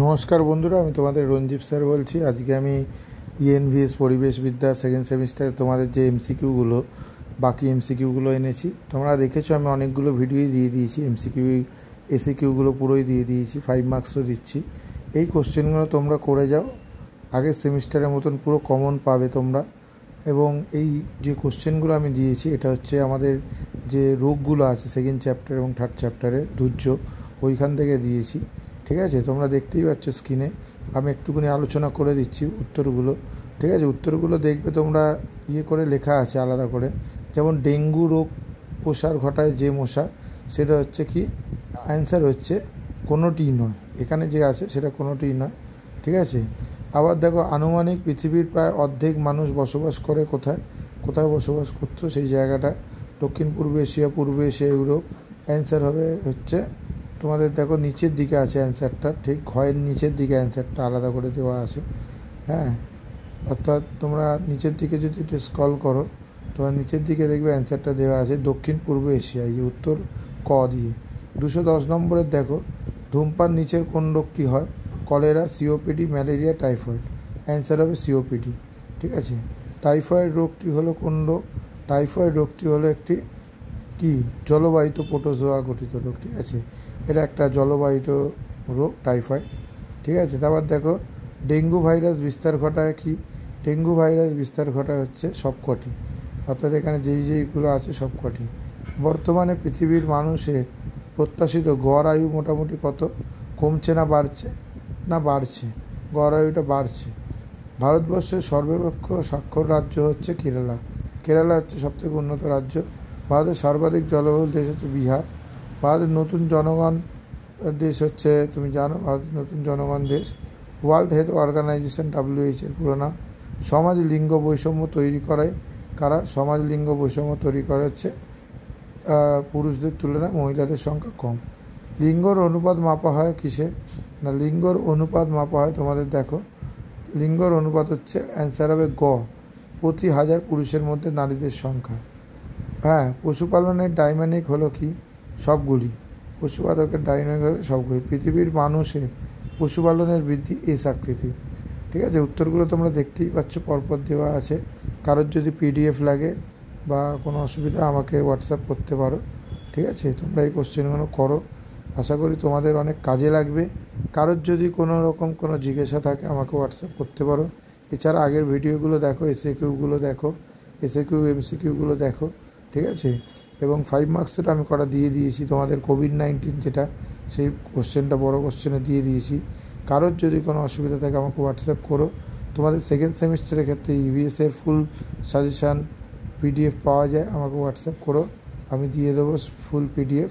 নমস্কার বন্ধুরা, আমি তোমাদের রঞ্জিত স্যার বলছি। আজকে আমি ইএনভিএস পরিবেশবিদ্যা সেকেন্ড সেমিস্টারে তোমাদের যে এমসিকিউগুলো বাকি এমসিকিউগুলো এনেছি। তোমরা দেখেছো আমি অনেকগুলো ভিডিওই দিয়ে দিয়েছি, এমসিকিউ এসিকিউগুলো পুরোই দিয়ে দিয়েছি, 5 মার্কসও দিচ্ছি। এই কোশ্চেনগুলো তোমরা করে যাও, আগের সেমিস্টারের মতন পুরো কমন পাবে তোমরা। এবং এই যে কোশ্চেনগুলো আমি দিয়েছি, এটা হচ্ছে আমাদের যে রোগগুলো আছে সেকেন্ড চ্যাপ্টার এবং থার্ড চ্যাপ্টারের দুর্যোগ, ওইখান থেকে দিয়েছি। ঠিক আছে, তোমরা দেখতেই পাচ্ছ স্ক্রিনে। আমি একটুখানি আলোচনা করে দিচ্ছি উত্তরগুলো। ঠিক আছে, উত্তরগুলো দেখবে তোমরা, করে লেখা আছে আলাদা করে। যেমন ডেঙ্গু রোগ প্রসার ঘটায় যে মশা, সেটা হচ্ছে কি, অ্যান্সার হচ্ছে কোনোটিই নয়। এখানে যে আছে সেটা কোনোটিই নয়। ঠিক আছে, আবার দেখো আনুমানিক পৃথিবীর প্রায় অর্ধেক মানুষ বসবাস করে কোথায় কোথায় বসবাস করতো সেই জায়গাটা? দক্ষিণ পূর্ব এশিয়া, পূর্ব এশিয়া, ইউরোপ। অ্যান্সার হচ্ছে তোমাদের দেখো নিচের দিকে আছে অ্যান্সারটা, ঠিক ঘয়ের নিচের দিকে অ্যান্সারটা আলাদা করে দেওয়া আছে। হ্যাঁ, অর্থাৎ তোমরা নিচের দিকে যদি একটু স্ক্রল করো, তোমার নিচের দিকে দেখবে অ্যান্সারটা দেওয়া আছে দক্ষিণ পূর্ব এশিয়া, এই উত্তর ক দিয়ে। 210 নম্বরের দেখো, ধূমপান নিচের কোন রোগটি হয়? Cholera, COPD, malaria, typhoid. Answer হবে সিওপিডি। ঠিক আছে, টাইফয়েড রোগটি হলো কোন রোগ? টাইফয়েড রোগটি হলো একটি কি জলবাহিত প্রোটোজোয়া গঠিত রোগ। ঠিক আছে, এটা একটা জলবাহিত রোগ টাইফয়েড। ঠিক আছে, তারপর দেখো ডেঙ্গু ভাইরাস বিস্তার ঘটায় কি? ডেঙ্গু ভাইরাস বিস্তার ঘটায় হচ্ছে সবকটি, অর্থাৎ এখানে যেইগুলো আছে সবকটি। বর্তমানে পৃথিবীর মানুষের প্রত্যাশিত গড় আয়ু মোটামুটি কত? কমছে না বাড়ছে? না বাড়ছে, গড় আয়ুটা বাড়ছে। ভারতবর্ষের সর্বাপেক্ষ সাক্ষর রাজ্য হচ্ছে কেরালা। কেরালা হচ্ছে সবথেকে উন্নত রাজ্য। ভারতের সর্বাধিক জনবহুল দেশ হচ্ছে বিহার। ভারতের নতুন জনগণ দেশ হচ্ছে, তুমি জানো, ভারতের নতুন জনগণ দেশ। ওয়ার্ল্ড হেলথ অর্গানাইজেশন, WHO এর পুরো নাম। সমাজ লিঙ্গ বৈষম্য তৈরি করে কারা? সমাজ লিঙ্গ বৈষম্য তৈরি করে হচ্ছে পুরুষদের তুলনায় মহিলাদের সংখ্যা কম। লিঙ্গর অনুপাত মাপা হয় কিসে? না, লিঙ্গর অনুপাত মাপা হয় তোমাদের দেখো, লিঙ্গর অনুপাত হচ্ছে অ্যান্সার হবে গ, প্রতি 1000 পুরুষের মধ্যে নারীদের সংখ্যা। হ্যাঁ, পশুপালনের ডাইনামিক হলো কি? সবগুলি। পশুপালকের ডাইনামিক হলো সবগুলি। পৃথিবীর মানুষের পশুপালনের বৃদ্ধি এস আকৃতির। ঠিক আছে, উত্তরগুলো তোমরা দেখতেই পাচ্ছ, পরপর দেওয়া আছে। কারোর যদি PDF লাগে বা কোনো অসুবিধা আমাকে হোয়াটসঅ্যাপ করতে পারো। ঠিক আছে, তোমরা এই কোশ্চেনগুলো করো, আশা করি তোমাদের অনেক কাজে লাগবে। কারোর যদি কোনো রকম কোনো জিজ্ঞাসা থাকে আমাকে হোয়াটসঅ্যাপ করতে পারো। এছাড়া আগের ভিডিওগুলো দেখো, এসএকিউগুলো দেখো, এসএকিউ এমসিকিউগুলো দেখো। ঠিক আছে, এবং 5 মার্কসটা আমি কটা দিয়ে দিয়েছি তোমাদের, কোভিড-19 যেটা, সেই কোশ্চেনটা বড় কোশ্চেনে দিয়ে দিয়েছি। কারোর যদি কোনো অসুবিধা থাকে আমাকে হোয়াটসঅ্যাপ করো। তোমাদের সেকেন্ড সেমিস্টারের ক্ষেত্রে EVS-এর ফুল সাজেশান PDF পাওয়া যায়, আমাকে হোয়াটসঅ্যাপ করো, আমি দিয়ে দেবো ফুল PDF।